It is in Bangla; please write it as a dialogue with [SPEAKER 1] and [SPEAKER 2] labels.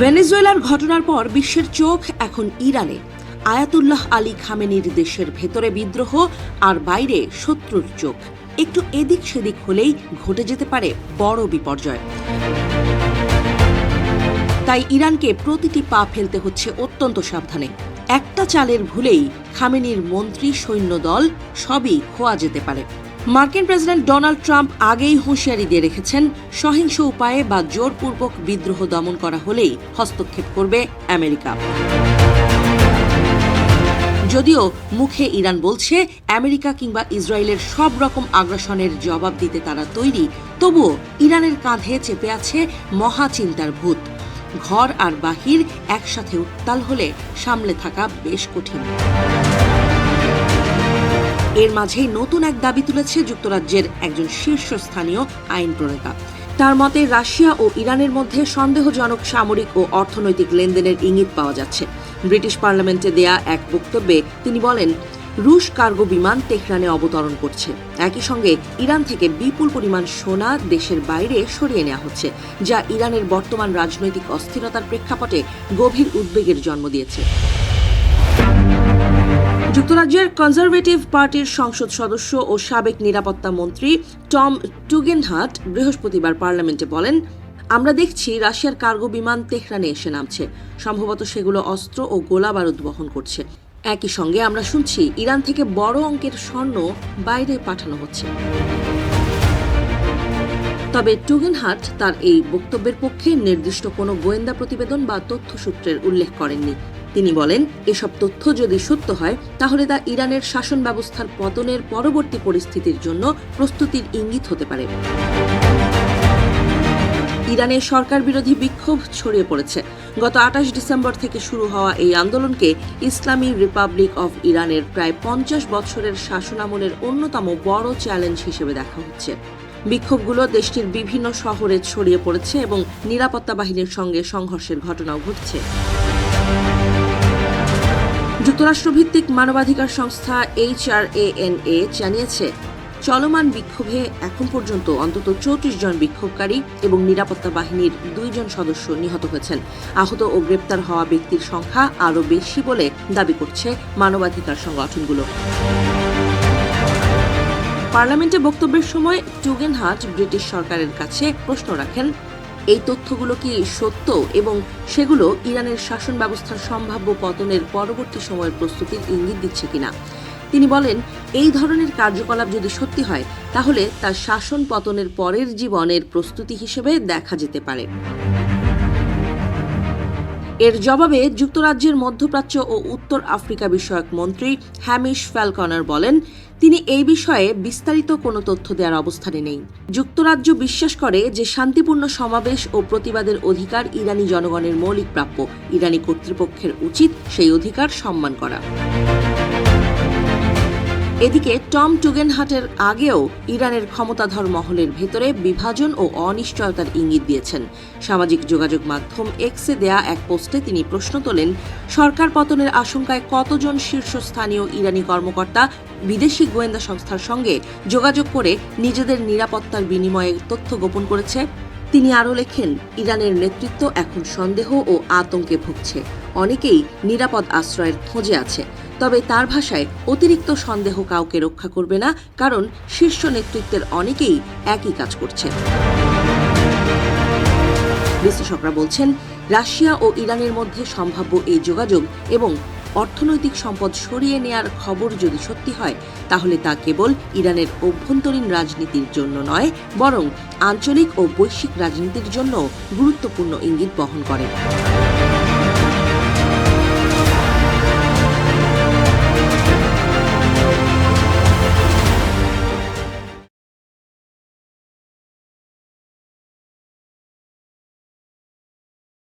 [SPEAKER 1] ভেনেজুয়েলার ঘটনার পর বিশ্বের চোখ এখন ইরানে। আয়াতুল্লাহ আলী খামেনির দেশের ভেতরে বিদ্রোহ আর বাইরে শত্রুর চোখ। একটু এদিক সেদিক হলেই ঘটে যেতে পারে বড় বিপর্যয়। তাই ইরানকে প্রতিটি পা ফেলতে হচ্ছে অত্যন্ত সাবধানে। একটা চালের ভুলেই খামেনির মন্ত্রী, সৈন্যদল সবই খোয়া যেতে পারে। মার্কিন প্রেসিডেন্ট ডোনাল্ড ট্রাম্প আগেই হুঁশিয়ারি দিয়ে রেখেছেন, সহিংস উপায়ে বা জোরপূর্বক বিদ্রোহ দমন করা হলেই হস্তক্ষেপ করবে আমেরিকা। যদিও মুখে ইরান বলছে আমেরিকা কিংবা ইসরায়েলের সব রকম আগ্রাসনের জবাব দিতে তারা তৈরি, তবুও ইরানের কাঁধে চেপে আছে মহা চিন্তার ভূত। ঘর আর বাহির একসাথে উত্তাল হলে সামলে থাকা বেশ কঠিন। এর মাঝেই নতুন এক দাবি তুলেছে যুক্তরাজ্যের একজন শীর্ষস্থানীয় আইন প্রণেতা। তার মতে, রাশিয়া ও ইরানের মধ্যে সন্দেহজনক সামরিক ও অর্থনৈতিক লেনদেনের ইঙ্গিত পাওয়া যাচ্ছে। ব্রিটিশ পার্লামেন্টে দেয়া এক বক্তব্যে তিনি বলেন, রুশ কার্গো বিমান তেহরানে অবতরণ করছে। একই সঙ্গে ইরান থেকে বিপুল পরিমাণ সোনা দেশের বাইরে সরিয়ে নেওয়া হচ্ছে, যা ইরানের বর্তমান রাজনৈতিক অস্থিরতার প্রেক্ষাপটে গভীর উদ্বেগের জন্ম দিয়েছে। যুক্তরাজ্যের কনজারভেটিভ পার্টির সংসদ সদস্য ও সাবেক নিরাপত্তা মন্ত্রী টম টুগেনহাট বৃহস্পতিবার পার্লামেন্টে বলেন, আমরা দেখছি রাশিয়ার কার্গো বিমান তেহরানে এসে নামছে। সম্ভবত সেগুলো অস্ত্র ও গোলা বারুদ বহন করছে। একই সঙ্গে আমরা শুনছি ইরান থেকে বড় অঙ্কের স্বর্ণ বাইরে পাঠানো হচ্ছে। তবে টুগেনহাট তার এই বক্তব্যের পক্ষে নির্দিষ্ট কোনো গোয়েন্দা প্রতিবেদন বা তথ্যসূত্রের উল্লেখ করেননি। তিনি বলেন, এসব তথ্য যদি সত্য হয় তাহলে তা ইরানের শাসন ব্যবস্থার পতনের পরবর্তী পরিস্থিতির জন্য প্রস্তুতির ইঙ্গিত হতে পারে। ইরানে সরকার বিরোধী বিক্ষোভ ছড়িয়ে পড়েছে। গত ২৮ ডিসেম্বর থেকে শুরু হওয়া এই আন্দোলনকে ইসলামী রিপাবলিক অফ ইরানের প্রায় ৫০ বছরের শাসনামলের অন্যতম বড় চ্যালেঞ্জ হিসেবে দেখা হচ্ছে। বিক্ষোভগুলো দেশটির বিভিন্ন শহরে ছড়িয়ে পড়েছে এবং নিরাপত্তা বাহিনীর সঙ্গে সংঘর্ষের ঘটনাও ঘটছে। যুক্তরাষ্ট্রভিত্তিক মানবাধিকার সংস্থা HRANA জানিয়েছে, চলমান বিক্ষোভে এখন পর্যন্ত অন্তত ৩৪ জন বিক্ষোভকারী এবং নিরাপত্তা বাহিনীর ২ জন সদস্য নিহত হয়েছেন। আহত ও গ্রেপ্তার হওয়া ব্যক্তির সংখ্যা আরও বেশি বলে দাবি করছে মানবাধিকার সংগঠনগুলো। পার্লামেন্টে বক্তব্যের সময় টুগেনহাট ব্রিটিশ সরকারের কাছে প্রশ্ন রাখেন, এই তথ্যগুলো কি সত্য এবং সেগুলো ইরানের শাসন ব্যবস্থার সম্ভাব্য পতনের পরবর্তী সময়ের প্রস্তুতির ইঙ্গিত দিচ্ছে কিনা। তিনি বলেন, এই ধরনের কার্যকলাপ যদি সত্যি হয় তাহলে তা শাসন পতনের পরের জীবনের প্রস্তুতি হিসেবে দেখা যেতে পারে। এর জবাবে যুক্তরাজ্যের মধ্যপ্রাচ্য ও উত্তর আফ্রিকা বিষয়ক মন্ত্রী হ্যামিশ ফ্যালকনার বলেন, তিনি এই বিষয়ে বিস্তারিত কোনো তথ্য দেওয়ার অবস্থানে নেই। যুক্তরাজ্য বিশ্বাস করে যে শান্তিপূর্ণ সমাবেশ ও প্রতিবাদের অধিকার ইরানি জনগণের মৌলিক প্রাপ্য। ইরানি কর্তৃপক্ষের উচিত সেই অধিকার সম্মান করা। এদিকে টম টুগেনহাটের আগেও ইরানের ক্ষমতাধর মহলের ভেতরে বিভাজন ও অনিশ্চয়তার ইঙ্গিত দিয়েছেন। সামাজিক যোগাযোগ মাধ্যম এক্সে দেয়া এক পোস্টে তিনি প্রশ্ন তোলেন, সরকার পতনের আশঙ্কায় কতজন শীর্ষস্থানীয় ইরানি কর্মকর্তা বিদেশি গোয়েন্দা সংস্থার সঙ্গে যোগাযোগ করে নিজেদের নিরাপত্তার বিনিময়ে তথ্য গোপন করেছে। তিনি আরও লেখেন, ইরানের নেতৃত্ব এখন সন্দেহ ও আতঙ্কে ভুগছে। অনেকেই নিরাপদ আশ্রয়ের খোঁজে আছে। তবে তার ভাষায়, অতিরিক্ত সন্দেহ কাউকে রক্ষা করবে না, কারণ শীর্ষ নেতৃত্বের অনেকেই একই কাজ করছে। বিশ্লেষকরা বলছেন, রাশিয়া ও ইরানের মধ্যে সম্ভাব্য এই যোগাযোগ এবং অর্থনৈতিক সম্পদ সরিয়ে নেয়ার খবর যদি সত্যি হয় তাহলে তা কেবল ইরানের অভ্যন্তরীণ রাজনীতির জন্য নয়, বরং আঞ্চলিক ও বৈশ্বিক রাজনীতির জন্য গুরুত্বপূর্ণ ইঙ্গিত বহন করে।